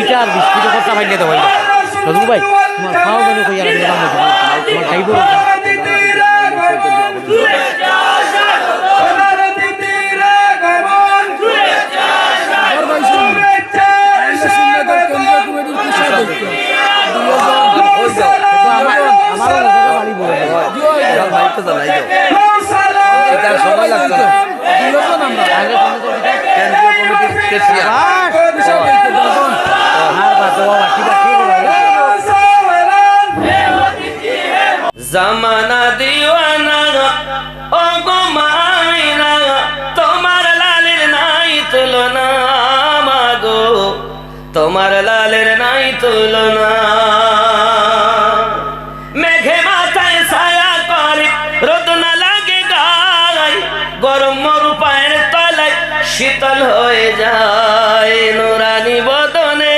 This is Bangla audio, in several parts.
লিটার বিস্কুটের কথা ভাইলে দেওয়া রজু ভাই তোমার খাওয়া গেলে কই আর তোমার খাইব সময় লাগছে জামানা দিওয়ানা ও গো মাইনা তোমার লালের নাই তুলনা মাগো তোমার লালের নাই তুলনা মেঘে মাথায় ছায়া করে রোদ না লাগে গায় গরম মরু পায়ের তলায় শীতল হয়ে যায় নুরানি বদনে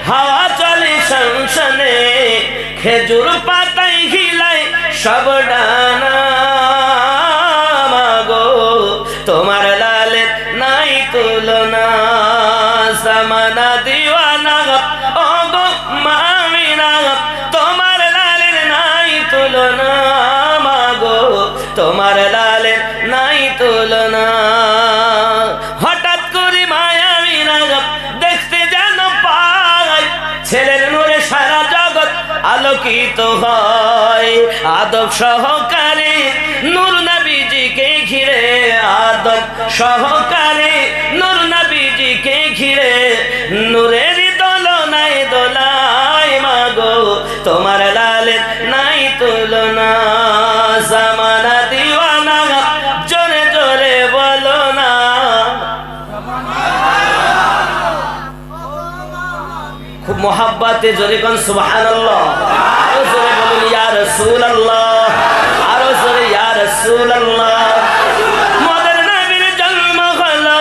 হাওয়া চলে সংসনে খেজুর পাতায় হিলায় সব ডানা মাগো তোমার লালের নাই তুলনা জামানা দিওয়ানা ও গো মামিনা তোমার লালের নাই তুলনা মাগো তোমার লালের নাই তুলনা হঠাৎ করে মায়াবিনা দেখতে যেন পাই ছেলের নূরে সারা জগৎ আলোকিত হয় আদব সহকারে নূর নবীজিকে ঘিরে আদব সহকারে নূর নবীজিকে ঘিরে নূরের দোলনায় দোলায় মাগো তোমার লালের নাই তুলনা জামানা দিওয়ানা জোরে জোরে বলো না খুব মোহাব্বতে জোরে কোন সুবহানাল্লাহ আরো জোরে বলুন ইয়া রাসূলুল্লাহ আরো জোরে ইয়া রাসূলুল্লাহ মদের নবীর জন্ম হলো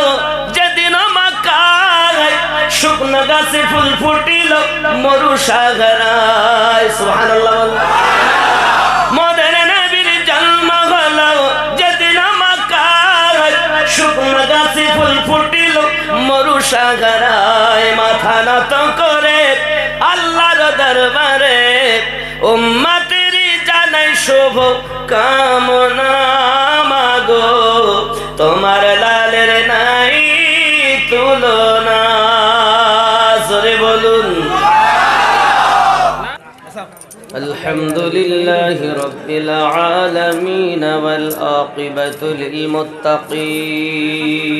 যেদিন মক্কায় শুকনো গাছে ফুল ফুটিল মরু সাগরায় সুবহানাল্লাহ মদের নবীর জন্ম হলো যেদিন মক্কায় শুকনো গাছে ফুল ফুটিল মরু সাগরায় মাথা নত করে আল্লাহর দরবারে উম্মতের জানাই শুভ কামনা মাগো তোমার লালের নাই তুলনা জোরে বলুন আলহামদুলিল্লাহি রাব্বিল আলামিন ওয়াল আকিবাতু লিল মুত্তাকিন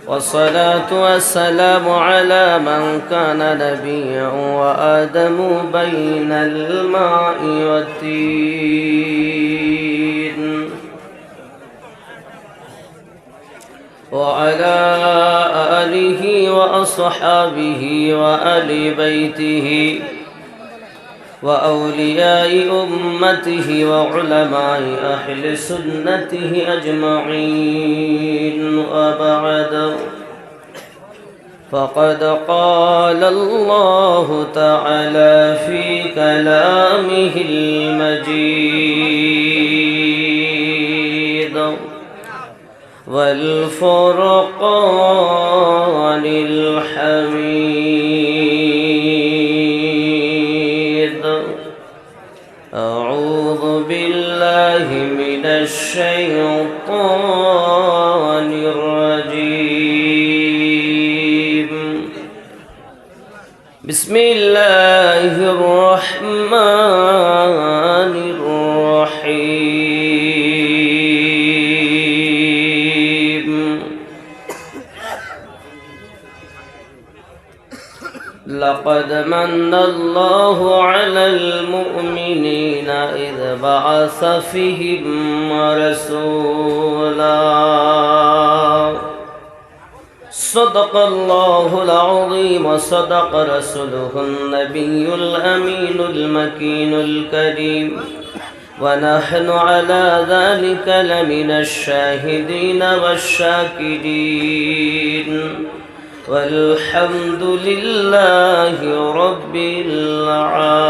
والصلاة والسلام على من كان نبيا وآدم بين الماء والطين وعلى آله وأصحابه وآل بيته وأولياء أمته وعلماء أهل سنته أجمعين وبعد فقد قال الله تعالى في كلامه المجيد والفرقان الحميد أعوذ بالله من الشيطان الرجيم بسم الله الرحمن الرحيم لقد من الله على المؤمنين إذ بعث فيهم رسولا صدق الله العظيم وصدق رسوله النبي الأمين المكين الكريم ونحن على ذلك لمن الشاهدين والشاكرين والحمد لله رب العالمين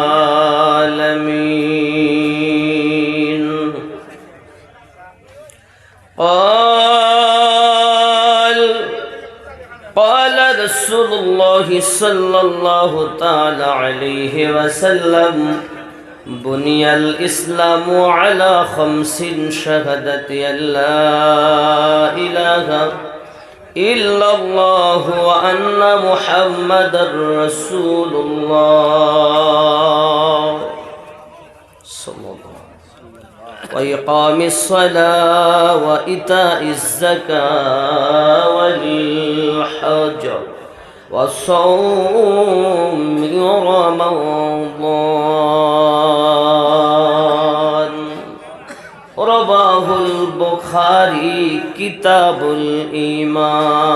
قال رسول الله صلى الله تعالى عليه وسلم بني الإسلام على 5 شهادة أن لا إله إلا الله وأن محمدا رسول الله صلى الله عليه وسلم وإقام الصلاة وإيتاء الزكاة والحج والصوم رمضان رواه البخاري كتاب الإيمان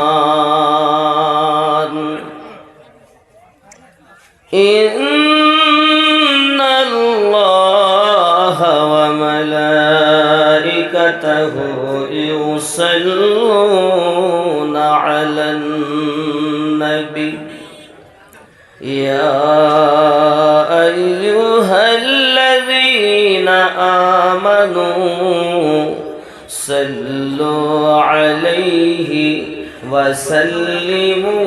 إن الله وملائكته يصلون على النبي يا أيها الذين آمنوا صلوا عليه وسلموا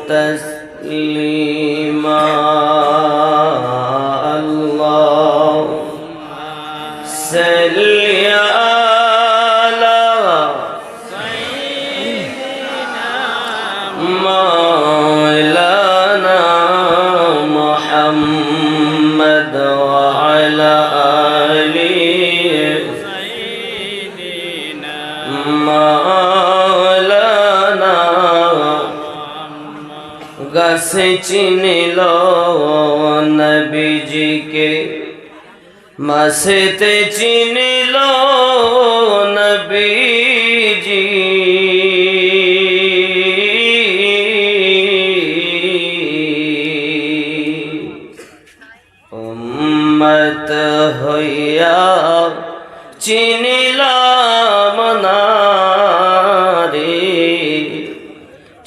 تسليما اللهم صل على مولانا محمد وعلى آله مولانا গাছে চিনিল নবীজিকে মাসেতে চিনিল নবীজি উম্মত হইয়া চিনিলাম না রে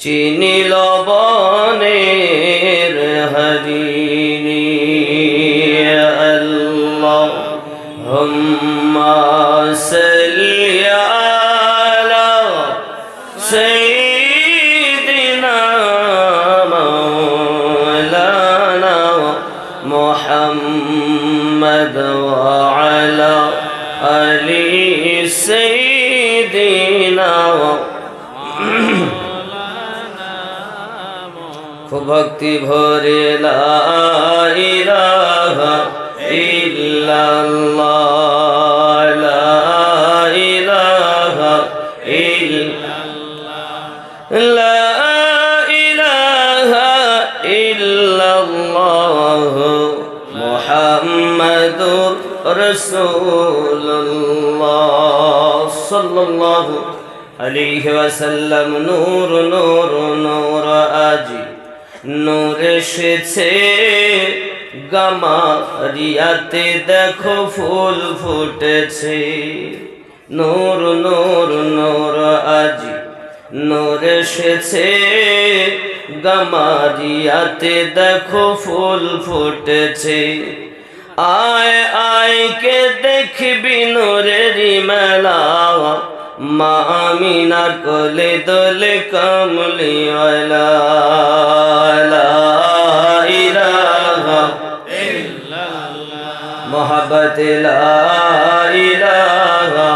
চিনিল বনের হরিণী আল্লাহুম্মা সাল্লি আলা সাইয়্যিদিনা মাওলানা মুহাম্মদ ওয়া আলা আলি সাইয়্যিদিনা ভক্তি ভরে লা ইলাহা ইল্লাল্লাহ লা ইলাহা ইল্লাল্লাহ লা ইলাহা ইল্লাল্লাহ মুহাম্মাদুর রাসূলুল্লাহ সাল্লাল্লাহু আলাইহি ওয়াসাল্লাম নূর নূর নূর আজি নূর এসেছে গামারিয়াতে দেখো ফুল ফুটেছে নূর নূর নূর আজি নূর এসেছে গামারিয়াতে দেখো ফুল ফুটেছে আয় আয় কে দেখবি নূরেরি মেলা মা আমিনার কোলে দোলে কামলিওয়ালা লা ইলাহা ইল্লাল্লাহ মোহাব্বত লা ইলাহা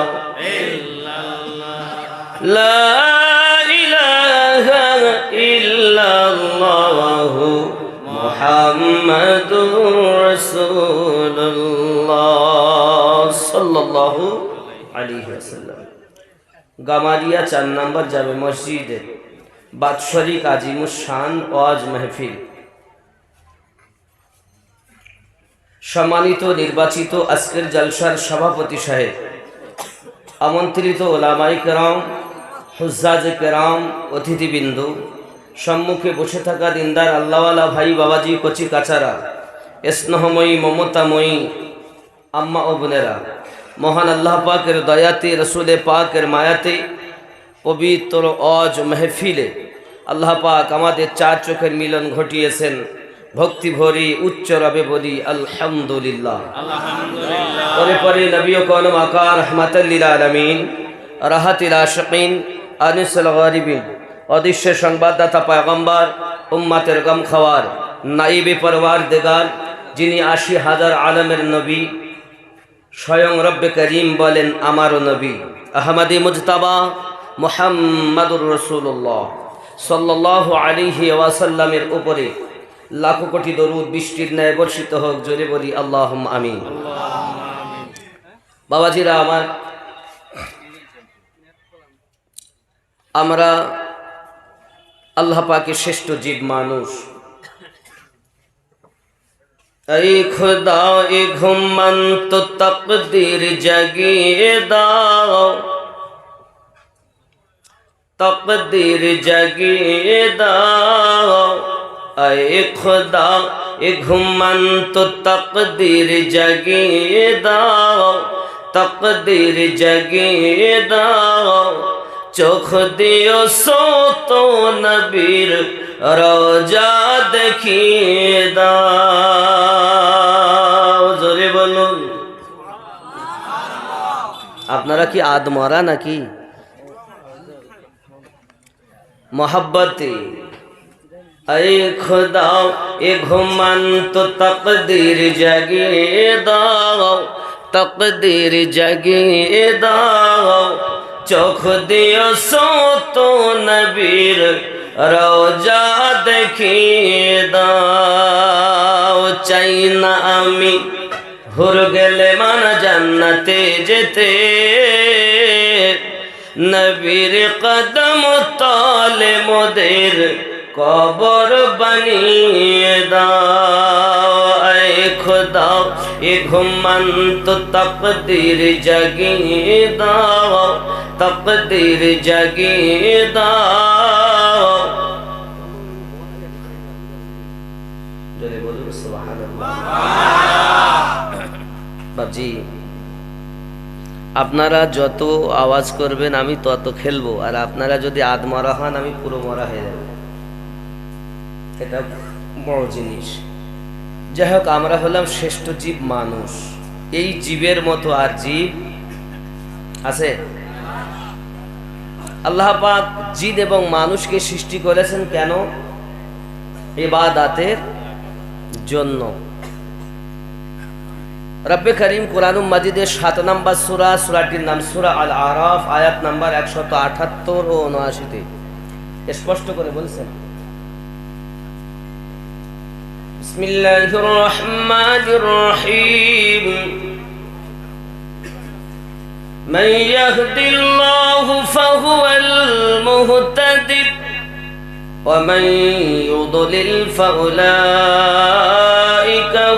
ইল্লাল্লাহ লা ইলাহা ইল্লাল্লাহ মুহাম্মাদুর রাসূলুল্লাহ সাল্লাল্লাহু আলাইহি ওয়াসাল্লাম গামারিয়া 4 নম্বর জামে মসজিদে বাৎসরিক আজিমুস শান ওয়াজ মাহফিল সম্মানিত নির্বাচিত আজকের জলসার সভাপতি সাহেব আমন্ত্রিত ওলামায়ে কেরাম হুজ্জাজে কেরাম অতিথিবৃন্দ সম্মুখে বসে থাকা দিনদার আল্লাহওয়ালা ভাই বাবাজি কচি কাচারা স্নেহময়ী মমতাময়ী আম্মা ও বোনেরা মহান আল্লাহ পাকের দয়াতে রসুলে পাকের মায়াতে পবিত্র অজ মেহফিলে আল্লাহ পাক আমাদের 4 চোখের মিলন ঘটিয়েছেন ভক্তি ভরি উচ্চ রবে বলি আলহামদুলিল্লাহ পরে পরে নবী ও কওম আকা রাহমাতাল লিল আলামিন রাহাতিল আশিকিন আনিসুল গারিবিন অদৃশ্য সংবাদদাতা পয়গম্বর উম্মতের গম খাওয়ার নাইবে পরওয়ারদিগার, যিনি ৮০,০০০ আলমের নবী, স্বয়ং রব্বে করিম বলেন আমারও নবী আহমদী মুজতাবা মুহাম্মাদুর রাসূলুল্লাহ সাল্লাল্লাহু আলাইহি ওয়াসাল্লামের উপরে লাখো কোটি দরুদ বৃষ্টির ন্যায় বর্ষিত হোক। জোরে বলি আল্লাহুম্মা আমিন। বাবাজিরা আমার, আমরা আল্লাহ পাকের শ্রেষ্ঠ জীব মানুষ। ऐ खुदा ए घुमन तो तकदीर जगिए दाओ, तकदीर जगिए दाओ। ऐ खुदा ए घुमन तो तकदीर जगिए दाओ, तकदीर जगिए दाओ। चोख दियो सो तो नबीर रोजा देखिए दाओ। জোরে বলুন। আপনারা কি আদমরা নাকি? मोहब्बती ऐ खुदा ए घुमन तो तकदीर जगिए दाओ, तकदीर जगिए दाओ। चोख दियो सो तो नबीर रोजा देखिए दाओ। चाই না আমি হুর গেলে মানা জান্নাতে যেতে, নবীর কদম তলে মোদের কবর বানিয়ে দাও। ऐ खुदा ए घुमन तो तकदीर जगिए दाओ, तकदीर जगिए दाओ। জোরে বলুন সুবহানাল্লাহ। বাবজি, আপনারা যত আওয়াজ করবেন আমি তত খেলবো, আর আপনারা যদি আদমরা হন আমি পুরো মরা হয়ে যাব। এটা বড় জিনিস। যাই হোক, আমরা হলাম শ্রেষ্ঠ জীব মানুষ। এই জীবের মতো আর জীব আছে? আল্লাহ পাক জিন এবং মানুষকে সৃষ্টি করেছেন কেন? ইবাদতের জন্য। রব্বে করিম কুরআনুল মাজিদের ৭ নম্বর সূরা, সূরাটির নাম সূরা আল আরাফ, আয়াত নাম্বার ১৭৮ ও ৭৯-তে স্পষ্ট করে বলছেন, বিসমিল্লাহির রহমানির রহিম। মান ইয়াহদিল্লাহু ফাহুয়াল মুহতাদি ওয়া মান ইউদ্লিল ফাউলাইকা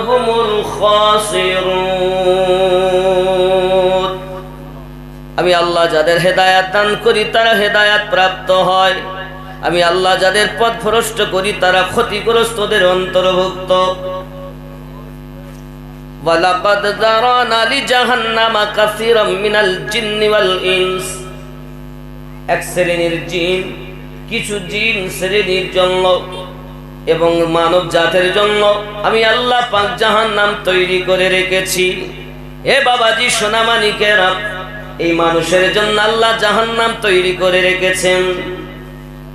হুমুল খাসিরুন। আমি আল্লাহ যাদের হেদায়াত দান করি তারা হেদায়াত প্রাপ্ত হয়, আমি আল্লাহ যাদের পথ ভ্রষ্ট করি তারা ক্ষতিগ্রস্তদের অন্তর্ভুক্ত। ওয়ালাকাদ যারানা লিজাহান্নামা কাসীরাম মিনাল জিন্নি ওয়াল ইনস। এক শ্রেণীর জিন, কিছু জিন শ্রেণীর জন্য এবং মানব জাতের জন্য আমি আল্লাহ পাক জাহান্নাম তৈরি করে রেখেছি। এ বাবাজি সোনামানিকেরা, এই মানুষের জন্য আল্লাহ জাহান্নাম তৈরি করে রেখেছেন।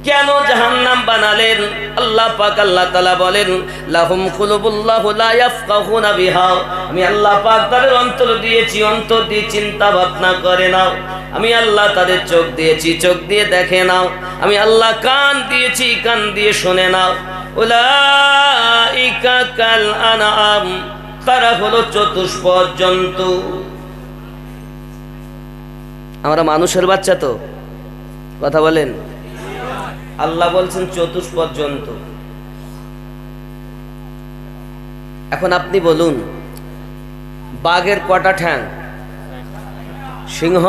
কেন জাহান্নাম বানালেন? আল্লাহ পাক আল্লাহ তাআলা বলেন, লাহুম কুলুবুল্লাহু লা ইয়াফকাহুনা বিহা। আমি আল্লাহ পাক তাদের অন্তর দিয়েছি, অন্তর দিয়ে চিন্তা ভাবনা করে নাও। আমি আল্লাহ তাদের চোখ দিয়েছি, চোখ দিয়ে দেখে নাও। আমি আল্লাহ কান দিয়েছি, কান দিয়ে শুনে নাও। উলাইকা কাল আনআম, তারা হলো চতুষ্পদ জন্তু। আমরা মানুষের বাচ্চা তো, কথা বলেন। আল্লাহ বলছেন চতুষ্পদ জন্তু। এখন আপনি বলুন, বাঘের কটা ঠ্যাং? সিংহ,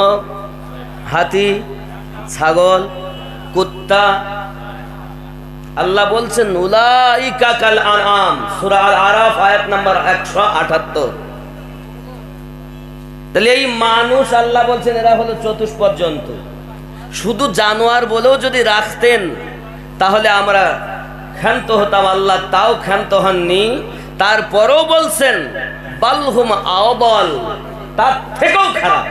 হাতি, ছাগল, কুত্তা। আল্লাহ বলছেন উলাইকা কাল আনআম, সূরা আল আরাফ আয়াত নাম্বার ১৭৮। তাহলে এই মানুষ আল্লাহ বলছেন এরা হলো চতুষ্পদ জন্তু। শুধু জানোয়ার বলেও যদি রাখতেন তাহলে আমরা ক্ষান্ত হতাম, আল্লাহ তাও ক্ষান্ত হননি। তারপরেও বলছেন বালহুম আওয়াল, তার থেকেও খারাপ।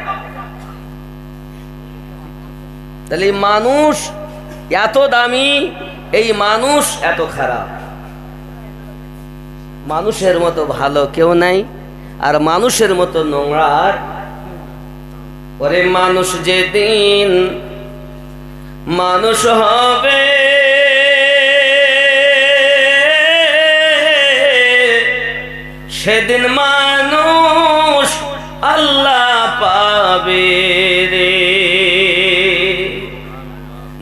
তাহলে মানুষ এত দামি এই মানুষ এত খারাপ। মানুষের মতো ভালো কেউ নাই, আর মানুষের মতো নোংরা আর। ওরে মানুষ যেদিন মানুষ হবে, সেদিন মানুষ আল্লাহ পাবে রে।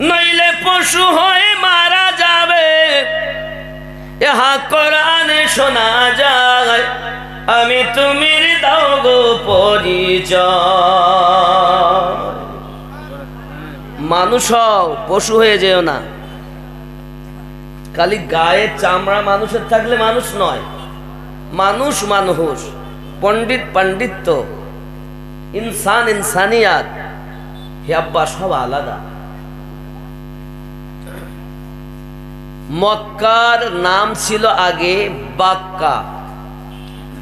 নইলে পশু হয়ে মারা যাবে, ইহা কোরআনে শোনা যায়। আমি তুমির দাও গো পরিচয়। মানুষ হও, পশু হয়ে যেও না। খালি গায়ে চামড়া মানুষের থাকলে মানুষ নয়। মানুষ মানুষ, পণ্ডিত পাণ্ডিত্য, ইনসান ইনসানিয়াত, হে আব্বা সব আলাদা। মক্কার নাম ছিল আগে বাক্কা।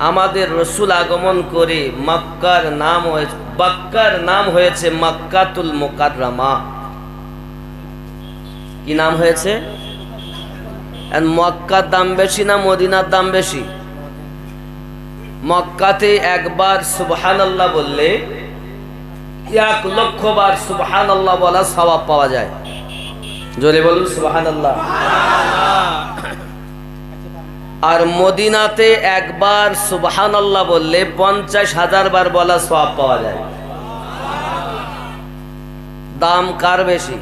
আমাদের রসুল আগমন করে মক্কার নাম হয়েছে, বাক্কার নাম হয়েছে মক্কাতুল মুকাররমা। কি নাম হয়েছে? মক্কার দাম বেশি না মদিনার দাম বেশি? মক্কাতে একবার সুবহানাল্লাহ বললে 1,00,000 বার সুবহানাল্লাহ বলা সওয়াব পাওয়া যায়। জোরে বলুন সুবহানাল্লাহ। আর মদিনাতে একবার সুবহানাল্লাহ বললে 50,000 বার বলা সওয়াব পাওয়া যায়। দাম কার বেশি?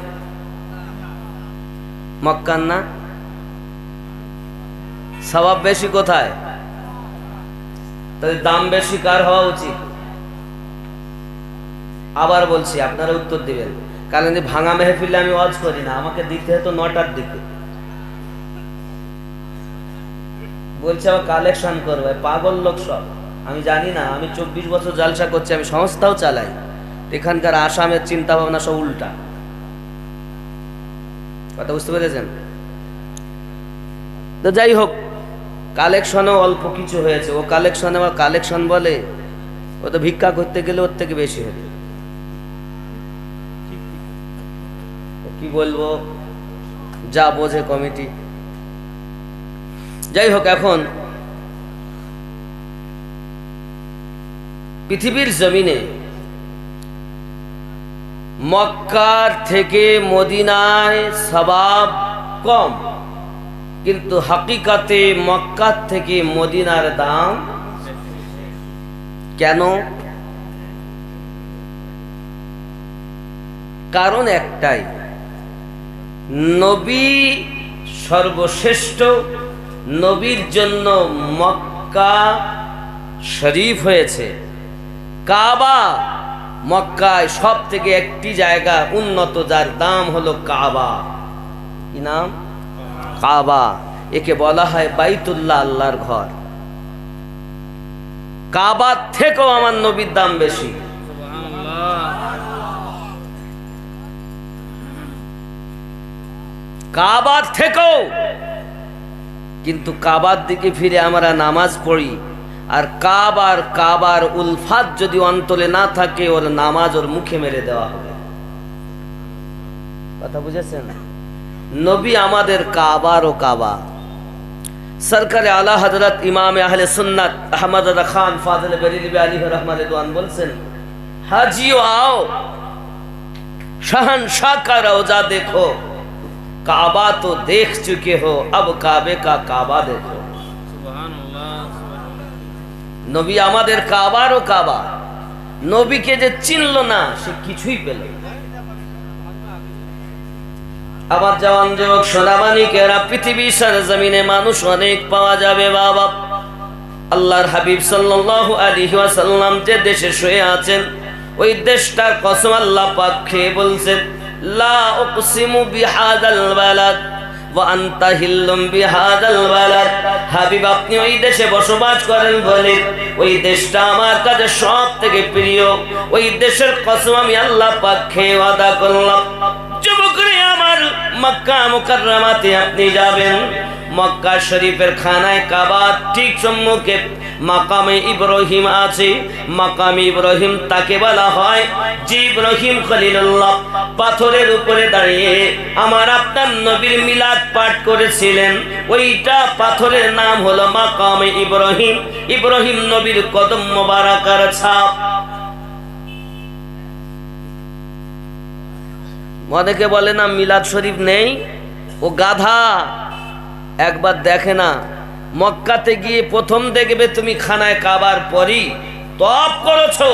মক্কার না? সওয়াব বেশি কোথায়? তাহলে দাম বেশি কার হওয়া উচিত? আবার বলছি, আপনারা উত্তর দিবেন। কারণ ভাঙা মেহফিলে আমি ওয়াজ করি না, আমাকে দিতে হতো 9টার দিকে। বলছে আবার কালেকশন করবে, পাগল লোক সব। আমি জানি না, আমি 24 বছর জালসা করছি, আমি সংস্থাও চালাই। এখানকার আসামের চিন্তা ভাবনা সব উল্টা। কথা বুঝতে পেরেছেন? তো যাই হোক, কালেকশনও অল্প কিছু হয়েছে। ও কালেকশন আবার কালেকশন বলে, ও তো ভিক্ষা করতে গেলে ওর থেকে বেশি হবে। কি বলবো, যা বোঝে কমিটি। যাই হোক, এখন পৃথিবীর জমিনে মক্কার থেকে মদিনায় সওয়াব কম, কিন্তু হাকিকাতে মক্কার থেকে মদিনার দাম। কেন? কারণ একটাই, নবী সর্বশ্রেষ্ঠ। নবীর জন্য মক্কা শরীফ হয়েছে। কাবা মক্কায় সব থেকে একটি জায়গা উন্নত, যার দাম হলো কাবা। কি নাম? কাবা। একে বলা হয় বাইতুল্লাহ, আল্লাহর ঘর। কাবার থেকেও আমার নবীর দাম বেশি। কাবার থেকেও। কিন্তু কাবার দিকে ফিরে আমরা নামাজ পড়ি, আর কাবার উলফাত যদি অন্তরে না থাকে, ওর নামাজ ওর মুখে মেরে দেওয়া হবে। কথা বুঝেছেন? নবী আমাদের কাবার ও কাবা। সরকারে আলা হযরত ইমাম আহলে সুন্নাত আহমদ রযা খান ফাজিল বেরেলভী আলাইহি রাহমাতুল্লাহ বলছেন, হাজিও आओ शहंशाह का रोजा देखो, काबा तो देख चुके हो, अब काबे का काबा देखो। নবী আমাদের কাবার ও কাবা। নবীকে যে চিনল না, সে কিছুই পেল। আবার জওয়ান যুবক সোনামানিকেরা, পৃথিবীর সরজমিনে মানুষ অনেক পাওয়া যাবে বাবা। আল্লাহর হাবিব সাল্লাল্লাহু আলাইহি ওয়াসাল্লাম যে দেশে শুয়ে আছেন, ওই দেশটার কসম আল্লাহ পাক খেয়ে বলছেন, লা উকসিমু বিহাদাল বালাদ ওয়া আনতা হিল্লুম বিহাদাল বালাদ। হাবিব, আপনি ওই দেশে বসবাস করেন বলে ওই দেশটা আমার কাছে সব থেকে প্রিয়। ওই দেশের কসম আমি আল্লাহ পাক খেয়ে ওয়াদা করলাম, যুবকরে আমার, মক্কা মুকাররমাতে আপনি যাবেন, মক্কা শরীফের খানায় কাবার ঠিক সম্মুখে মাকামে ইব্রাহিম আছে। মাকামে ইব্রাহিম তাকে বলা হয় যে ইব্রাহিম খলিলুল্লাহ পাথরের উপরে দাঁড়িয়ে আমার আপনার নবীর মিলাদ পাঠ করেছিলেন, ওইটা পাথরের নাম হলো মাকামে ইব্রাহিম। ইব্রাহিম নবীর কদম মোবারকার ছাপ। অনেকে বলে না মিলাদ শরীফ নেই, ও গাধা, একবার দেখে না। মক্কাতে গিয়ে প্রথম দেখবে তুমি খানায় কাবার পরই তপ করেছো,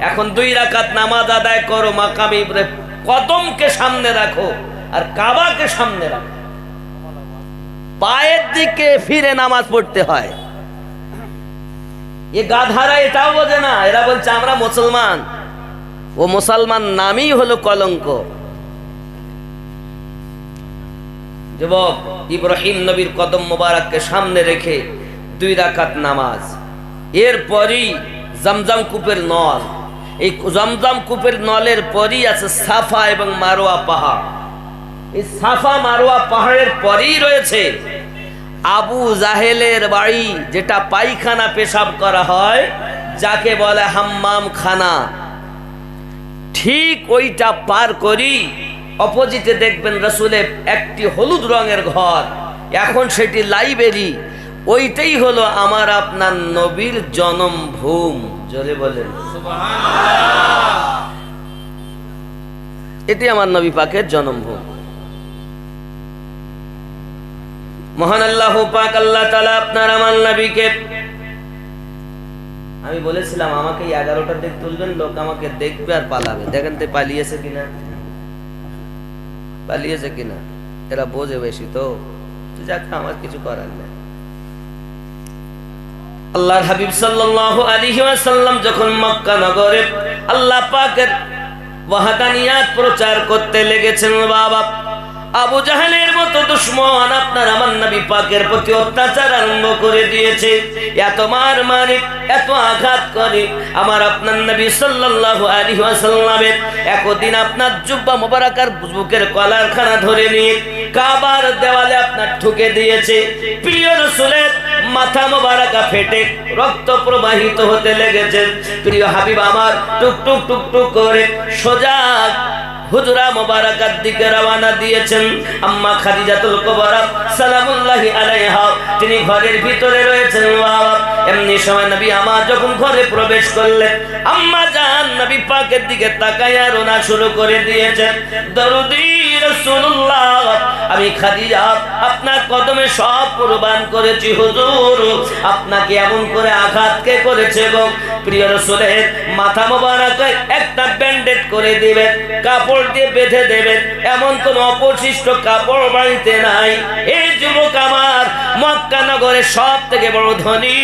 এখন 2 রাকাত নামাজ আদায় করো, মাকামে ইব্রাহিম কদমকে সামনে রাখো আর কাবাকে সামনে রাখো, পায়ের দিকে ফিরে নামাজ পড়তে হয়। এ গাধারা এটাও বোঝে না, এরা বলছে আমরা মুসলমান। ও মুসলমান নামই হলো কলঙ্ক। যুবক, ইব্রাহিম নবীর কদম মোবারককে সামনে রেখে 2 রাকাত নামাজ, এরপরই জমজম কূপের নল। এই জমজম কূপের নলের পরই আছে সাফা এবং মারোয়া পাহাড়। এই সাফা মারোয়া পাহাড়ের পরই রয়েছে আবু জাহেলের বাড়ি, যেটা পায়খানা পেশাব করা হয়, যাকে বলে হাম্মাম খানা। ঠিক ওইটা পার করি অপোজিটে দেখবেন রাসূলের একটি হলুদ রঙের ঘর, এখন সেটি লাইব্রেরি। ওইটাই হলো আমার আপনার নবীর জন্মভূম। জোরে বলেন সুবহানাল্লাহ। এটি আমার নবী পাকের জন্মভূম। মহান আল্লাহ পাক আল্লাহ তাআলা আপনার আমার নবীকে, আমি বলেছিলাম আমাকে 11টার দিক তুলবেন, লোক আমাকে দেখবে আর পালাবে। দেখেন তো পালিয়েছে কিনা, পালিয়েছে কিনা। এরা বোঝে বেশি তো যাক, আমার কিছু করার নেই। আল্লাহর হাবিব সাল্লাল্লাহু আলাইহি ওয়াসাল্লাম যখন মক্কা নগরে আল্লাহ পাকের ওয়াহদানিয়াত প্রচার করতে লেগেছেন, বাবা আবু জাহেলের মতো দুশমন আপনার আমার নবী পাকের প্রতি অত্যাচার আরম্ভ করে দিয়েছে। এত মার মারে, এত আঘাত করে আমার আপনার নবী সাল্লাল্লাহু আলাইহি ওয়াসাল্লামের একদিন আপনার জুব্বা মোবারকার বুকের কলারখানা ধরে নিয়ে কাবার দেওয়ালে আপনার ঠুকে দিয়েছে। প্রিয় রাসূলের মাথা মোবারকা ফেটে রক্ত প্রবাহিত হতে লেগেছে। প্রিয় হাবিব আমার টুক টুক টুক টুক করে সোজা হুজরা মোবারকার দিকে রওনা দিয়েছেন। আম্মা খাদিজাতুল কুবরা সালামুল্লাহি আলাইহা তিনি ঘরের ভিতরে রয়েছেন। বাবা এমনি সময় নবী আমার যখন ঘরে প্রবেশ করলেন, আম্মা জান নবী পাকের দিকে তাকায়া রোনা শুরু করে দিয়েছেন। দরুদি রাসূলুল্লাহ, আমি খাদিজা আপনার কদমে সব কুরবান করেছি হুজুর, আপনাকে এমন করে আঘাত কে করেছে গো? প্রিয় রাসূলের মাথা মোবারকে একটা ব্যান্ডেজ করে দিবেন, কাপড় দিয়ে বেঁধে দেবেন, এমন কোন অপশিষ্ট কাপড় বাড়িতে নাই। এই যুবক আমার মক্কা নগরে সব থেকে বড় ধনী,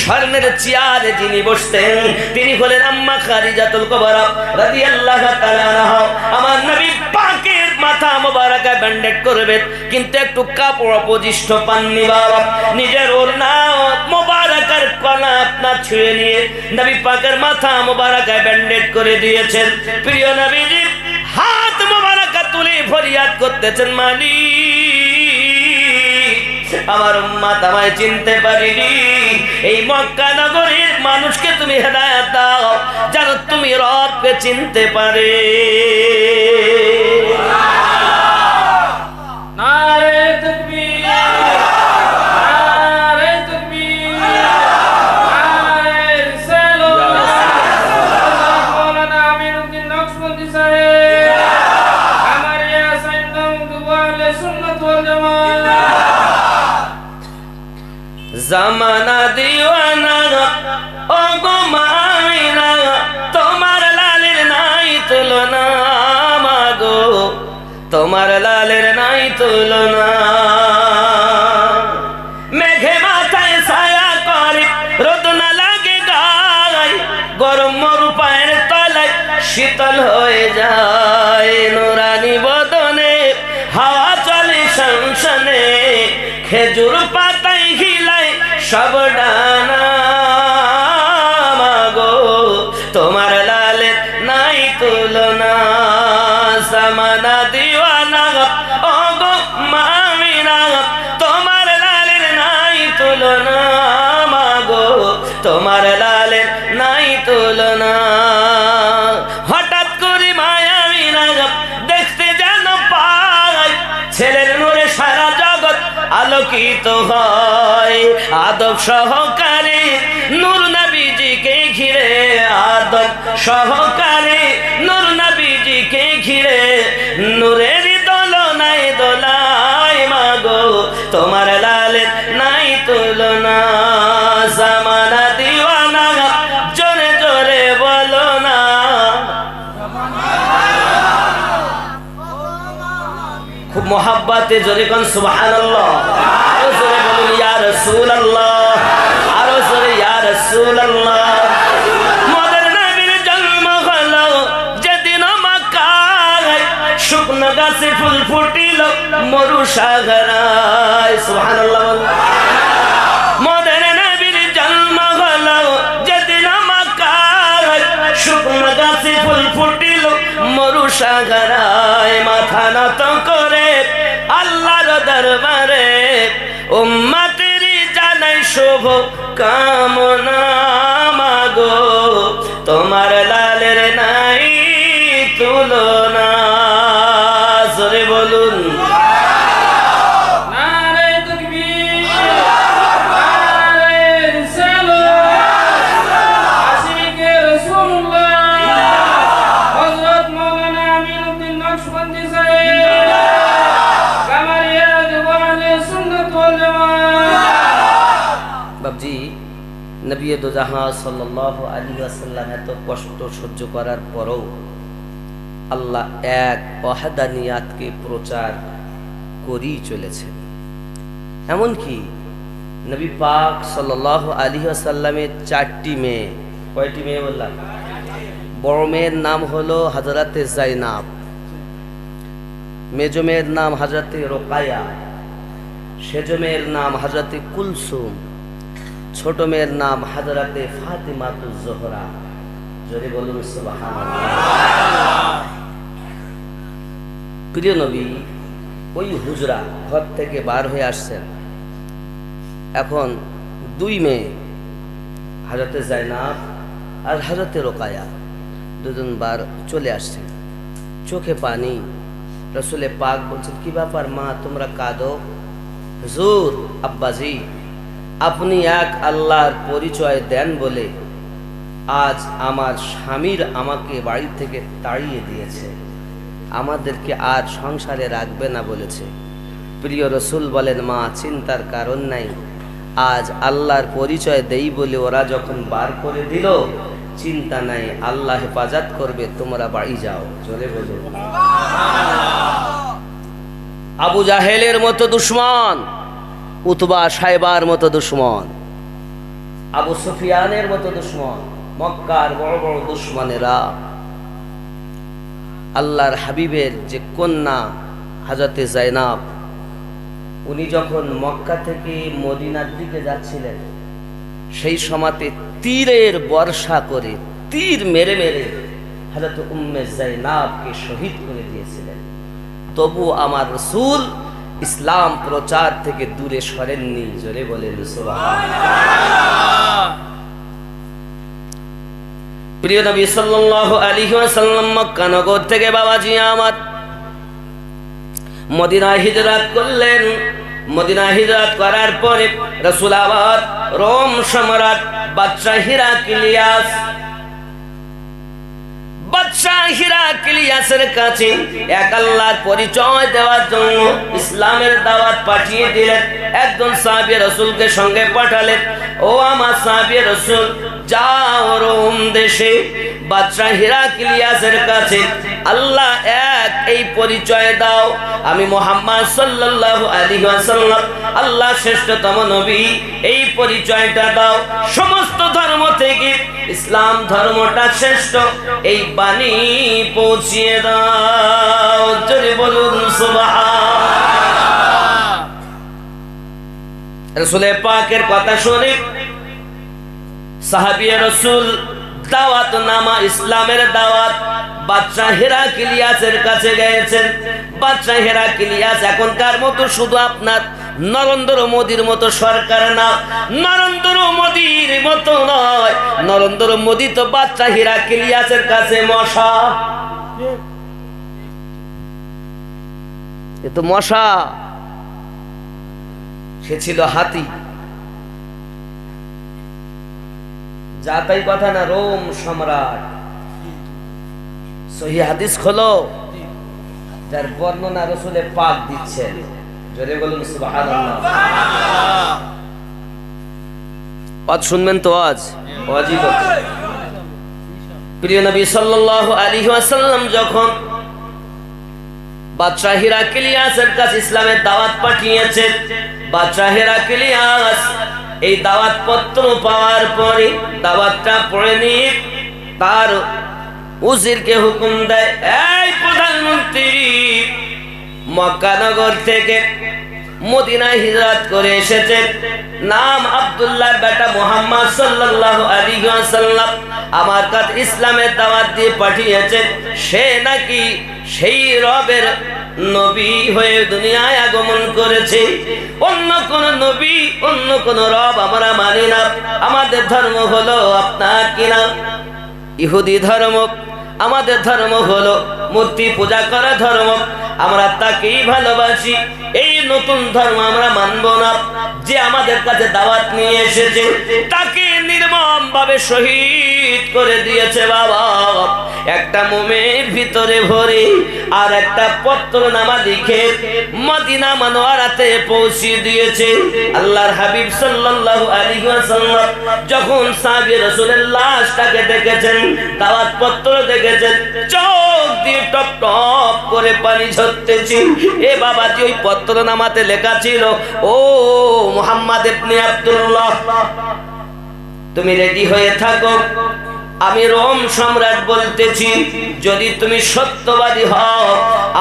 স্বর্ণের চেয়ারে যিনি বসতেন তিনি হলেন আম্মা খাদিজাতুল কুবরা রাদিয়াল্লাহু তাআলা আনহা। আমার নবী পাকের মাথা মোবারকা ব্যান্ডেজ করবেন, কিন্তু একটু কাপড় অপশিষ্ট পাননি। বাবা নিজের ওড়না মোবারকার কলা আপনার ছুঁয়ে নিয়ে নবী পাকের মাথা মোবারকা ব্যান্ডেজ করে দিয়েছেন। প্রিয় নবীজি হাত মোবারকা তুলে ফরিয়াদ করতেছেন, মালিক আমার উম্মত আমায় চিনতে পারেনি। এই মক্কা নগরীর মানুষকে তুমি হেদায়েত দাও যেন তুমি রবকে চিনতে পারে। নারে তাকবীর, নারে তাকবীর, নারে রিসালাত। মাওলানা আমিনুদ্দিন নকশবন্দি সাহেব, আমার ইয়া সাইন্দাম দুয়ালে সুন্নাত ওয়াল জামাত। জামানা দিওয়ানা ও গো মাইনা, তোমার লালের নাই তুলনা মাগো, তোমার লালের নাই তুলনা। মেঘে মাথায় ছায়া করে রোদ না লাগে গায়, গরম মরু পায়ের তলায় শীতল হয়ে যায়। নুরানি বদনে হাওয়া চলে শনশনে, খেজুর পাতায় হিলায় সব ডানা মাগো, তোমার লালের নাই তুলনা। জামানা দিওয়ানা ও গো মামিনা, তোমার আলোকিত হয়। আদব সহকারে নূর নবীজিকে ঘিরে, আদব সহকারে নূর নবীজিকে ঘিরে, নূরের দোলনায় দোলায় মাগো তোমার লালের নাই তুলনা। জামানা দিওয়ানা জোরে জোরে বলো না, খুব মোহাব্বতে জোরে কোন সুবহানাল্লাহ। আরো জোরে বলুন ইয়া রাসূলুল্লাহ, আরো জোরে ইয়া রাসূলুল্লাহ। মদের নবীর জন্ম হলো যেদিন মক্কায়, শুকনো গাছে ফুল ফুটিল মরু সাগরায়। সুবহানাল্লাহ। মদের নবীর জন্ম হলো যেদিন মক্কায়, শুকনো গাছে ফুল ফুটিল মরু সাগরায়। মাথা নত করে আল্লাহর দরবারে উম্মতের জানাই শুভ কামনা মাগো তোমার লালের নাই তুলনা। জোরে বলুন নারে তাকবীর, নারে রিসালাত, আশিকে রাসূলুল্লাহ হযরত মাওলানা আমিনউদ্দিন নকশবন্দি সাহেব, কামারিয়া দেওয়ানে সুন্নাত ওয়াল জামাত। বাবজি, নবী দো জাহান সাল্লাল্লাহু আলাইহি ওয়াসাল্লাম এত কষ্ট সহ্য করার পরও আল্লাহ এক ওয়াহদানিয়াতকে প্রচার করেই চলেছেন। এমনকি নবী পাক সাল্লাল্লাহু আলাইহি ওয়াসাল্লামের 4টি মেয়ে, কয়টি মেয়ে বললাম? বড় মেয়ের নাম হলো হযরতে জাইনাব, মেজো মেয়ের নাম হযরতে রোকায়া, সেজো মেয়ের নাম হযরতে কুলসুম, ছোট মেয়ের নাম হযরতে ফাতিমাতুজ জোহরা। যদি বলুন সুবহানাল্লাহ। প্রিয় নবী ওই হুজরা ঘর থেকে বার হয়ে আসছেন। এখন 2 মেয়ে হযরতে জাইনাব আর হযরতে রোকায়া দুজন বার চলে আসছেন, চোখে পানি। রাসূলে পাক বলছেন, কি ব্যাপার মা তোমরা কাঁদো? হুজুর আব্বাজি, আপনি এক আল্লাহর পরিচয় দেন বলে আজ আমার স্বামীর আমাকে বাড়ি থেকে তাড়িয়ে দিয়েছে, আমাদেরকে আর সংসারে রাখবে না বলেছে। প্রিয় রসুল বলেন, মা চিন্তার কারণ নাই, আজ আল্লাহর পরিচয় দেই বলে ওরা যখন বার করে দিল, চিন্তা নাই, আল্লাহ হেফাজত করবে, তোমরা বাড়ি যাও। চলে বলো। আবু জাহেলের মতো দুশমন, উতবা সাইবার মতো দুশমন, আবু সুফিয়ানের মতো দুশমন, মক্কার বড় বড় দুশমনেরা আল্লাহর হাবিবের যে কন্যা হযরতে জাইনাব, উনি যখন মক্কা থেকে মদিনার দিকে যাচ্ছিলেন, সেই সময়তে তীরের বর্ষা করে তীর মেরে মেরে হযরত উম্মে জাইনাবকে শহীদ করে দিয়েছিলেন। তবু আমার রাসূল ইসলাম প্রচার থেকে দূরে সরেননি। জোরে বলেন সুবহানাল্লাহ। প্রিয় নবী সাল্লাল্লাহু আলাইহি ওয়াসাল্লাম মক্কা নগর থেকে বাবাজি আমার মদিনায় হিজরত করলেন। মদিনায় হিজরত করার পরে রাসূল আবার রোম সম্রাট বাদশাহ হিরাক্লিয়াসের কাছে এক আল্লাহর পরিচয় দেওয়ার জন্য ইসলামের দাওয়াত পাঠিয়ে দিলেন। একজন সাহাবী রাসূলকে সঙ্গে পাঠালেন, ও আমার সাহাবী রাসূল, যাও রোম দেশে বাদশাহ হিরাক্লিয়াসের কাছে আল্লাহ এক এই পরিচয় দাও, আমি মুহাম্মদ সাল্লাল্লাহু আলাইহি ওয়াসাল্লাম আল্লাহ শ্রেষ্ঠতম নবী, এই পরিচয়টা দাও। সমস্ত ধর্ম থেকে ইসলাম ধর্মটা শ্রেষ্ঠ, এই বাণী পৌঁছিয়ে দাও। জোরে বলুন সুবহানাল্লাহ। রাসূল পাকের কথা শুনে সাহাবী রাসূল দাওয়াত নামা ইসলামের দাওয়াত বাদশাহ হিরাক্লিয়াসের কাছে গিয়েছেন। বাদশাহ হিরাক্লিয়াস এখনকার মতো শুধু আপনার নরেন্দ্র মোদীর মতো সরকার না, নরেন্দ্র মোদীর মতো নয়, নরেন্দ্র মোদী তো বাদশাহ হিরাক্লিয়াসের কাছে মশা, এ তো মশা। সে ছিল হাতি। যা তাই কথা না, রোম সম্রাট। সহিহ হাদিস খোলো, যার বর্ণনা রাসূলে পাক দিচ্ছেন। জোরে বলুন সুবহানাল্লাহ। আজ শুনবেন তো, ওয়াজিব। প্রিয় নবী সাল্লাল্লাহু আলাইহি ওয়াসাল্লাম যখন বাদশা হিরাক্লিয়াসের কাছে ইসলামের দাওয়াত পাঠিয়েছেন, বাদশা হিরাক্লিয়াস এই দাওয়াত পত্র পাওয়ার পরে দাওয়াতটা পড়ে নিয়ে তার উজিরকে হুকুম দেয়, এই প্রধানমন্ত্রী, মক্কা নগর থেকে মদিনায় হিজরত করে এসেছে, নাম আব্দুল্লাহ বেটা মুহাম্মদ সাল্লাল্লাহু আলাইহি ওয়াসাল্লাম আমার কাছে ইসলামের দাওয়াত দিয়ে পাঠিয়েছে। সে নাকি সেই রবের নবী হয়ে দুনিয়ায় আগমন করেছে। অন্য কোন নবী, অন্য কোন রব আমরা মানি না। আমাদের ধর্ম হলো আপনার কিনা ইহুদি ধর্ম, আমাদের ধর্ম হলো মূর্তি পূজা করা ধর্ম। আমরা তাকেই ভালোবাসি। এই নতুন ধর্ম আমরা মানব না। যে আমাদের কাছে দাওয়াত নিয়ে এসেছে তাকে নির্মম ভাবে শহীদ করে দিয়েছে বাবা। একটা মোমের ভিতরে ভরে আর একটা পত্রনামা লিখে মদিনা মুনাওয়ারাতে পৌঁছে দিয়েছে। আল্লাহর হাবিব সাল্লাল্লাহু আলাইহি ওয়াসাল্লাম যখন সাহাবী রাসূলের লাশটাকে দেখেছেন, দাওয়াত পত্র দেখেছেন, চোখ দিয়ে টপ টপ করে পানি ঝরতেছে। এ বাবাজি, ওই পত্রনামাতে লেখা ছিল, ও মুহাম্মদ ইবনে আব্দুল্লাহ, তুমি রেডি হয়ে থাকো। আমি রোম সম্রাট বলতেছি, যদি তুমি সত্যবাদী হও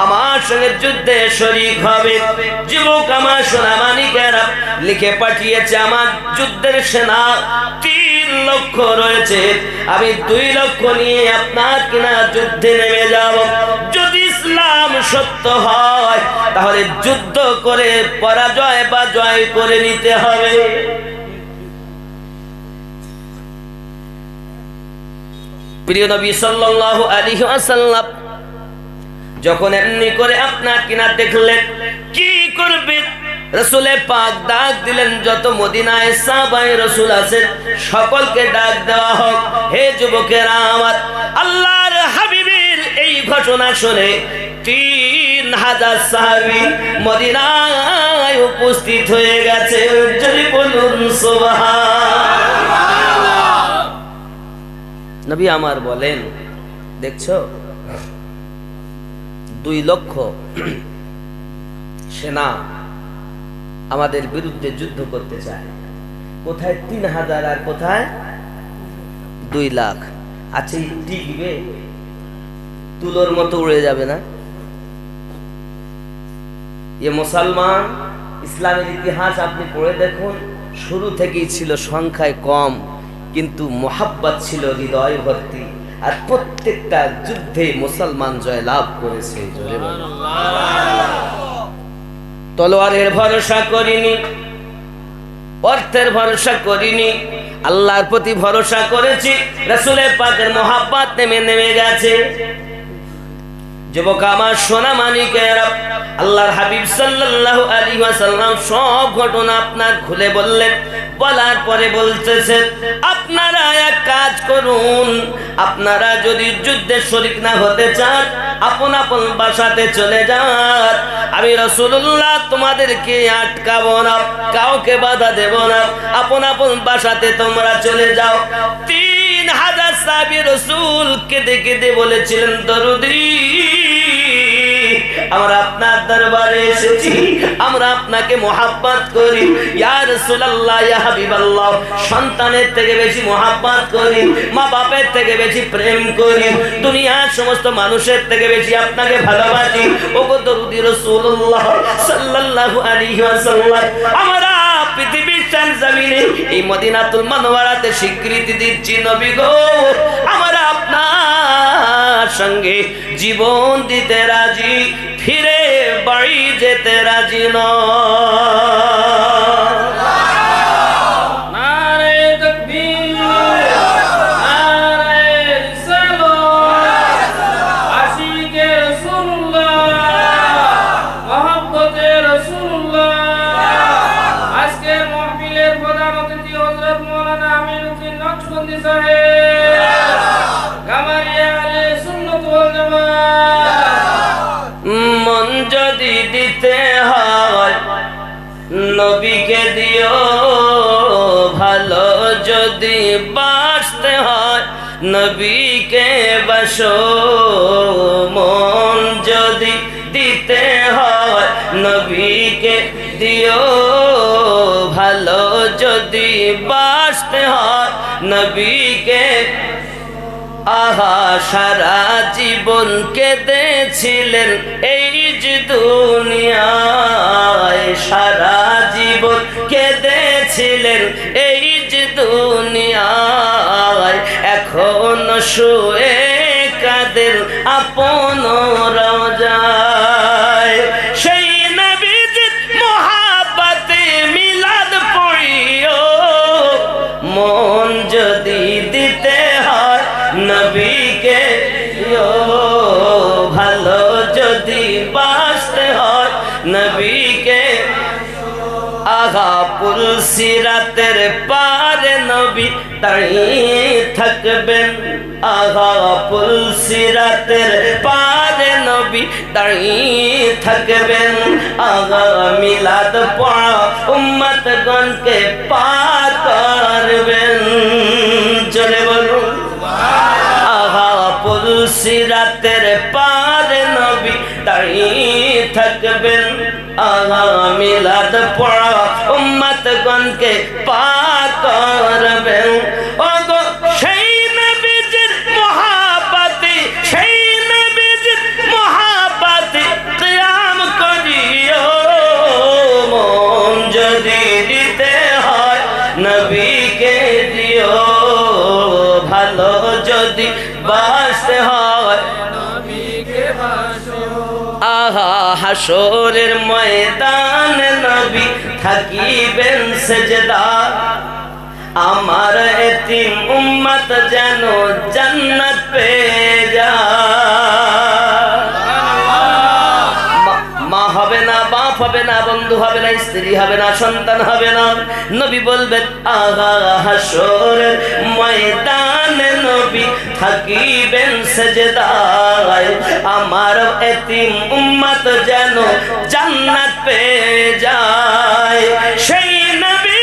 আমার সঙ্গে যুদ্ধে শরীক হবে। যুবক আমার সোনামানিকেরা লিখে পাঠিয়েছে, আমার যুদ্ধের সেনা 3 লক্ষ রয়েছে, আমি 2 লক্ষ নিয়ে আপনার কিনা যুদ্ধে নেমে যাব। যদি ইসলাম সত্য হয় তাহলে যুদ্ধ করে পরাজয় বা জয় করে নিতে হবে। প্রিয় নবী সাল্লাল্লাহু আলাইহি ওয়াসাল্লাম যখন এমনি করে আপনার কিনা দেখলেন, কি করবে? রাসূলে পাক ডাক দিলেন, যত মদিনায় সাহাবায়ে রাসূল আছেন সকলকে ডাক দেওয়া হোক। হে যুবকেরা আমার, আল্লাহর হাবিবের এই ঘটনা শুনে 3000 সাহাবী মদিনায় উপস্থিত হয়ে গেছে। যদি বলুন সুবহানাল্লাহ। নবী আমার বলেন, দেখছো 2 লক্ষ সেনা আমাদের বিরুদ্ধে যুদ্ধ করতে চায়। কোথায় 3000 আর কোথায় 2 লাখ? আচ্ছা, টিকবে? তুলোর মতো উড়ে যাবে না? এ মুসলমান, ইসলামের ইতিহাস আপনি পড়ে দেখুন, শুরু থেকেই ছিল সংখ্যায় কম, কিন্তু মোহাব্বত ছিল হৃদয় ভর্তি। আর প্রত্যেকটা যুদ্ধে মুসলমান জয় লাভ করেছে। তলোয়ারের ভরসা করিনি, অর্থের ভরসা করিনি, আল্লাহর প্রতি ভরসা করেছি। রাসূলের পাকের মোহাব্বত নেমে গেছে। যুবক আমার, সোনা মানিকেরা, আল্লাহর হাবিব সাল্লাল্লাহু আলাইহি ওয়াসাল্লাম সব ঘটনা আপনার খুলে বললেন। বলার পরে বলতেছেন, আপনারা এক কাজ করুন, আপনারা যদি যুদ্ধে শরীক না হতে চান আপন আপন বাসাতে চলে যান। আমি রাসূলুল্লাহ তোমাদেরকে আটকাবো না, কাউকে বাধা দেব না। আপন আপন বাসাতে তোমরা চলে যাও। 3000 সাহাবী রাসূল কেঁদে কেঁদে বলেছিলেন, দরুদি, আমরা আপনার দরবারে এসেছি, আমরা আপনাকে মোহাব্বত করি। ইয়া রাসূলুল্লাহ, ইয়া হাবিবাল্লাহ, সন্তানের থেকে বেশি মোহাব্বত করি, মা বাপের থেকে বেশি প্রেম করি, দুনিয়ার সমস্ত মানুষের থেকে বেশি আপনাকে ভালোবাসি। ওগো দরুদি রাসূলুল্লাহ সাল্লাল্লাহু আলাইহি ওয়াসাল্লাম, আমরা পৃথিবীর জমিনে এই মদিনাতুল মুনাওয়ারাতে স্বীকৃতি দিচ্ছি, নবী গো, আমরা আপনার সঙ্গে জীবন দিতে রাজি, ফিরে বাড়ি যেতে রাজি নয়। নারে তাকবীর, নারে রিসালাত, আশিকে রাসূলুল্লাহ, মহব্বতে রাসূলুল্লাহ, যদি দিতে হয় নবীকে দিও, ভালো যদি বাসতে হয় নবীকে বাসো, মন যদি দিতে হয় নবীকে দিও, ভালো যদি বাসতে হয় নবীকে। আহা সারা জীবন কেঁদেছিলেন এই যে দুনিয়ায়, সারা জীবন কেঁদেছিলেন এই যে দুনিয়ায়, এখন শুয়ে কাদের আপন রওজায়। সেই নবীজির মোহাব্বতে মিলাদ পড়িও, মন যদি দিতে হয় নবীকে দিও, ভালো যদি বাসতে হয় নবীকে। আগা পুলসিরাতের পারে নবী দাঁড়িয়ে থাকবেন, আগা পুলসিরাতের পারে নবী দাঁড়িয়ে থাকবেন, আগা মিলাদ পড়া উম্মতগণকে পার করবেন। চলে বলুন আগা পুলসিরাতের পারে নবী দাঁড়িয়ে থাকবেন, আগা মিলাদ পড়া উম্মতগণকে পার করবেন। ওগো সেই নবীজির মোহাব্বতে, সেই নবীজির মোহাব্বতে কিয়াম করিও, মন যদি দিতে হয় নবীকে দিও, ভালো যদি বাসতে হয় নবীকে বাসো। আহা হাসরের ময়দানে নবী থাকিবেন সেজদা, আমার এতিম উম্মত যেন জান্নাত পেয়ে যায়। মা হবে না, বাপ হবে না, বন্ধু হবে না, স্ত্রী হবে না, সন্তান হবে না, নবী বলবেন আগা হাসরের ময়দানে নবী থাকিবেন সেজদায়, আমার এতিম উম্মত যেন জান্নাত পেয়ে যায়। সেই নবী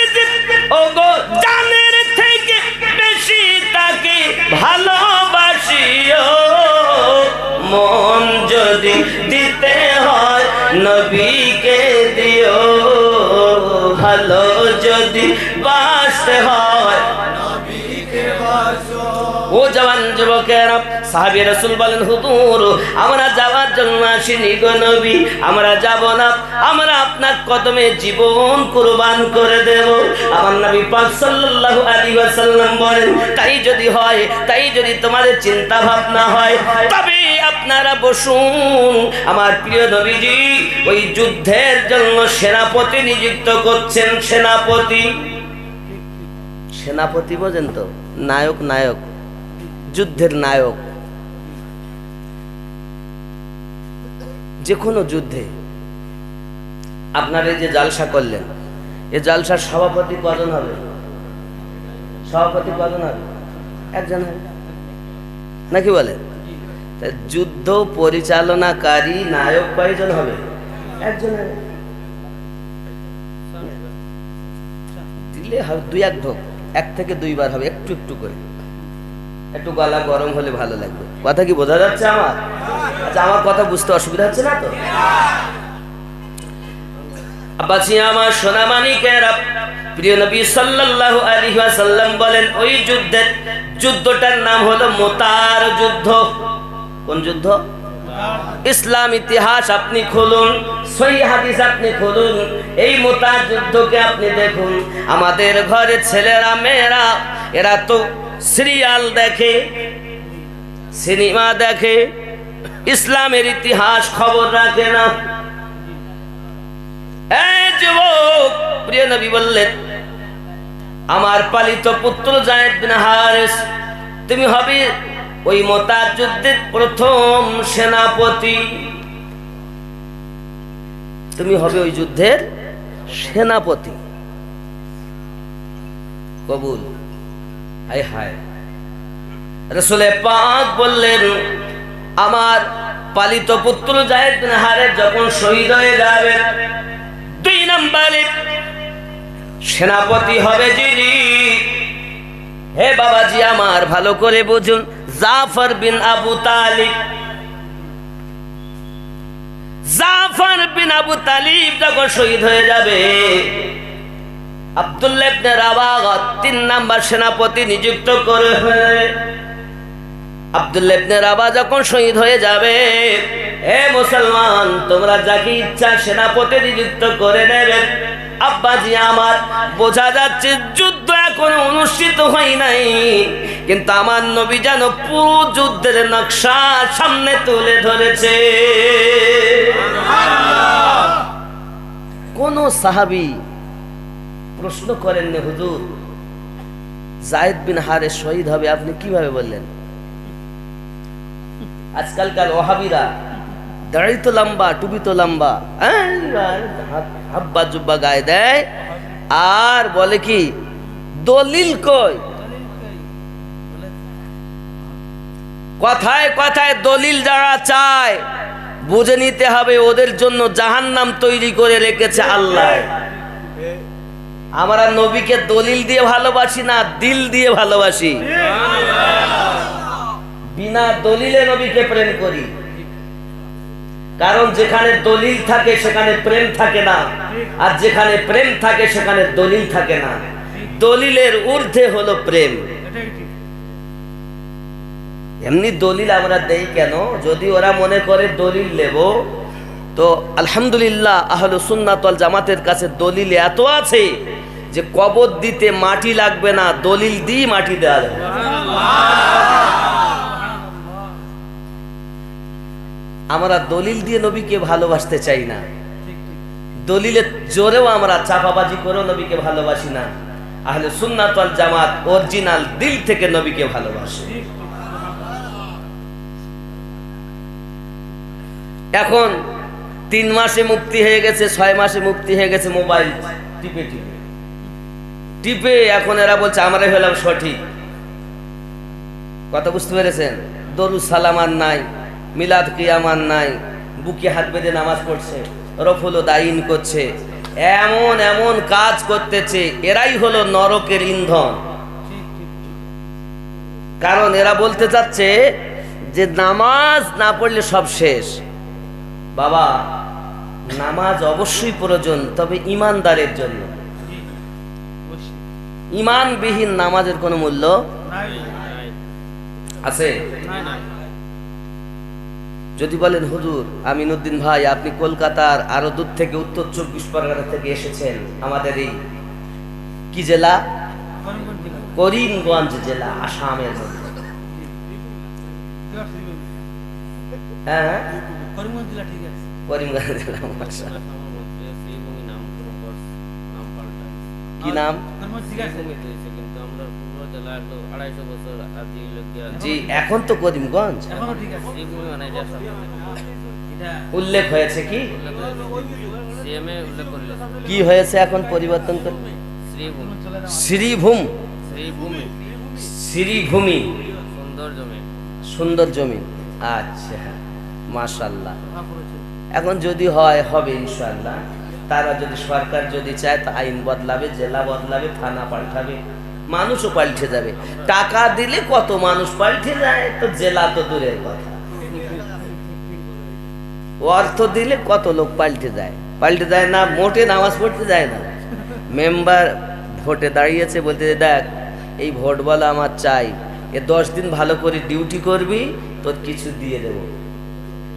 ওগো জানের থেকে বেশি তাকে ভালোবাসিও, মন যদি দিতে হয় নবীকে দিও, ভালো যদি বাসতে হয় নবীকে বাসো। ও জওয়ান যুবকেরা, সাহাবী রাসূল বলেন হুজুর আমরা যাওয়ার জন্য আসিনি গো নবী, আমরা যাব না, আমরা আপনার কদমে জীবন কুরবান করে দেব। আমার নবী পাক সাল্লাল্লাহু আলাইহি ওয়াসাল্লাম বলেন তাই যদি হয়, তাই যদি তোমাদের চিন্তা ভাবনা হয় তবে আপনারা বসুন। আমার প্রিয় নবীজি ওই যুদ্ধের জন্য সেনাপতি নিযুক্ত করছেন। সেনাপতি, সেনাপতি বোঝেন তো, নায়ক, নায়ক, যুদ্ধের নায়ক। যে কোনো যুদ্ধে আপনারা এই যে জালসা করলেন, এই জালসার সভাপতি কজন হবে? সভাপতি কজন হবে? একজন হবে নাকি বলে? যুদ্ধ পরিচালনাকারী নায়ক কয়জন হবে? একজন হবে। দিলে হবে দুই এক ঢোক, এক থেকে দুইবার হবে, একটু একটু করে, একটু গলা গরম হলে ভালো লাগবে। কথা কি বোঝা যাচ্ছে আমার? আচ্ছা আমার কথা বুঝতে অসুবিধা হচ্ছে না তো? আব্বাসী আমার সোনামানিকেরা, প্রিয় নবী সাল্লাল্লাহু আলাইহি ওয়াসাল্লাম বলেন ওই যুদ্ধটার নাম হলো মুতার যুদ্ধ। কোন যুদ্ধ? ইসলাম ইতিহাস আপনি খুলুন, সহিহ হাদিস আপনি খুলুন, এই মুতার যুদ্ধকে আপনি দেখুন। আমাদের ঘরে ছেলেরা মেয়েরা এরা তো সিরিয়াল দেখে, সিনেমা দেখে, ইসলামের ইতিহাস খবর রাখে না। এই যুবক, প্রিয় নবী বললেন আমার পালিত পুত্র যায়েদ বিন হারিস, তুমি হবে ওই মুতার যুদ্ধের প্রথম সেনাপতি, তুমি হবে ওই যুদ্ধের সেনাপতি। কবুল? হায় হায়। রাসূলে পাক বললেন আমার পালিত পুত্র যায়েদ বিন হারেস যখন শহীদ হয়ে যাবে, 2 নম্বরে সেনাপতি হবে যিনি, হে বাবাজি আমার ভালো করে বুঝুন, জাফর বিন আবু তালিব। জাফর বিন আবু তালিব যখন শহীদ হয়ে যাবে, আব্দুল্লাহ ইবনে রাওয়াহা 3 নাম্বার সেনাপতি নিযুক্ত করে। আব্দুল্লাহ ইবনে রাওয়াহা যখন শহীদ হয়ে যাবে, হে মুসলমান তোমরা যাকে ইচ্ছা সেনাপতি নিযুক্ত করে নেবেন। আব্বাজি আমার, বোঝা যাচ্ছে যুদ্ধ এখনো অনুষ্ঠিত হয় নাই, কিন্তু আমার নবী যেন পুরো যুদ্ধের নকশা সামনে তুলে ধরেছে। কোন সাহাবী প্রশ্ন করেননি, হুজুর যায়েদ বিন হারেস শহীদ হবে, আপনি কিভাবে বললেন? আজকালকার ওহাবিরা দাড়ি তো লম্বা, টুপি তো লম্বা, হাব্বা জুব্বা গায়ে দেয়, আর বলে কি দলিল কই? কথায় কথায় দলিল যারা চায় বুঝে নিতে হবে ওদের জন্য জাহান্নাম তৈরি করে রেখেছে আল্লাহ। আমরা নবীকে দলিল দিয়ে ভালোবাসি না, দিল দিয়ে ভালোবাসি। বিনা দলিলে নবীকে প্রেম করি, কারণ যেখানে দলিল থাকে সেখানে প্রেম থাকে না, আর যেখানে প্রেম থাকে সেখানে দলিল থাকে না। দলিলের ঊর্ধ্বে হলো প্রেম। এমনি দলিল আমরা দেই কেন? যদি ওরা মনে করে দলিল নেব, তো আলহামদুলিল্লাহ আহলে সুন্নাত ওয়াল জামাতের কাছে দলিল এত আছে যে কবর দিতে মাটি লাগবে না, দলিল দিয়ে মাটি দেওয়া যাবে। আমরা দলিল দিয়ে নবীকে ভালোবাসতে চাই না, দলিলের জোরেও আমরা চাপাবাজি করেও নবীকে ভালোবাসি না। আহলে সুন্নাত ওয়াল জামাত অরিজিনাল দিল থেকে নবীকে ভালোবাসে। এখন 3 মাসে মুক্তি হয়ে গেছে, 6 মাসে মুক্তি হয়ে গেছে, মোবাইল টিপে টিপে টিপে এখন এরা বলছে আমরাই হলাম সঠিক। কথা বুঝতে পেরেছেন? দরুদ সালাম আর নাই, মিলাদ কিয়াম আর নাই, বুকে হাত বেঁধে নামাজ পড়ছে, রফুল দাইন করছে, এমন এমন কাজ করতেছে, এরাই হলো নরকের ইন্ধন। কারণ এরা বলতে চাচ্ছে যে নামাজ না পড়লে সব শেষ। বাবা, নামাজ অবশ্যই প্রয়োজন, তবে ইমানদারের জন্য। ইমানবিহীন নামাজের কোনো মূল্য আছে? যদি বলেন হুজুর আমিনুদ্দিন ভাই আপনি কলকাতার আরো দূর থেকে উত্তর 24 পরগনা থেকে এসেছেন, আমাদের এই কি জেলা? করিমগঞ্জ জেলা, আসামের মধ্যে। হ্যাঁ, করিমগঞ্জ জেলা, ঠিক আছে, করিমগঞ্জ জেলা। মাশাআল্লাহ। কি নাম? জি, এখন তো করিমগঞ্জ উল্লেখ হয়েছে। কি কি হয়েছে এখন পরিবর্তন করে? শ্রীভূম, শ্রীভূমি, সুন্দর জমি। আচ্ছা, মাশাআল্লাহ। এখন যদি হয় হবে ইনশাআল্লাহ। তারা যদি সরকার যদি চায় তো আইন বদলাবে, জেলা বদলাবে, থানা পাল্টাবে, মানুষও পাল্টে যাবে। টাকা দিলে কত মানুষ পাল্টে যায়, তো জেলা তো দূরের কথা। অর্থ দিলে কত লোক পাল্টে যায়, পাল্টে যায় না, মোটে নামাজ পড়তে যায় না। মেম্বার ভোটে দাঁড়িয়েছে, বলতে দেখ এই ভোট বলা আমার চাই, এ 10 দিন ভালো করে ডিউটি করবি, তোর কিছু দিয়ে দেব।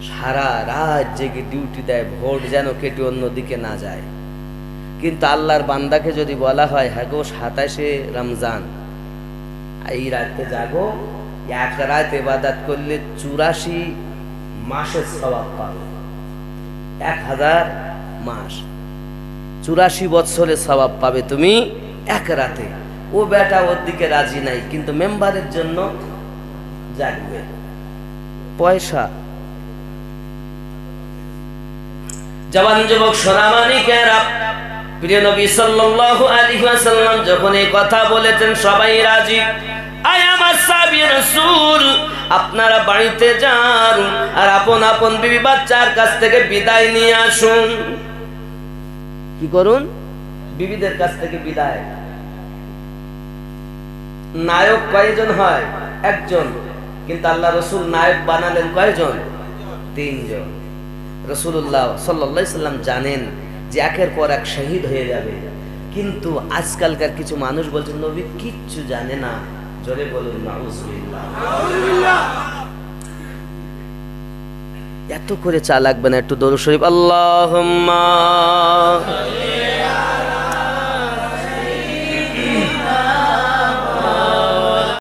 সারা রাত জেগে ডিউটি দেয়, ভোট যেন কেটে অন্যদিকে না যায়। কিন্তু আল্লাহর বান্দাকে যদি বলা হয় হ্যাঁ গো 27শে রমজান এই রাতে জাগো, 1 রাত ইবাদত করলে 84 মাসের সওয়াব পাবে। 1000 মাস, 84 বছরের সওয়াব পাবে তুমি 1 রাতে। ও বেটা ওর দিকে রাজি নাই, কিন্তু মেম্বারের জন্য জাগবে। পয়সা। জওয়ান যুবক সোনামানিকেরা, প্রিয় নবী সাল্লাল্লাহু আলাইহি ওয়াসাল্লাম যখন এই কথা বলেছেন সবাই রাজি। আয় আমার আসহাবে রাসূল, আপনারা বাড়িতে যান আর আপন আপন বিবি বাচ্চার কাছ থেকে বিদায় নিয়ে আসুন। কি করুন? বিবিদের কাছ থেকে বিদায়। নায়ক কয়জন হয়? একজন, কিন্তু আল্লাহ রসুল নায়ক বানালেন কয়জন? তিনজন। রাসূলুল্লাহ সাল্লাল্লাহু আলাইহি সাল্লাম জানেন যে একের পর এক শহীদ হয়ে যাবে, কিন্তু আজকালকার কিছু মানুষ বলছেন নবী কিচ্ছু জানে না। জোরে বলুন নাউজুবিল্লাহ। এত করে চা লাগবে না, একটু দরুদ শরীফ। আল্লাহুম্মা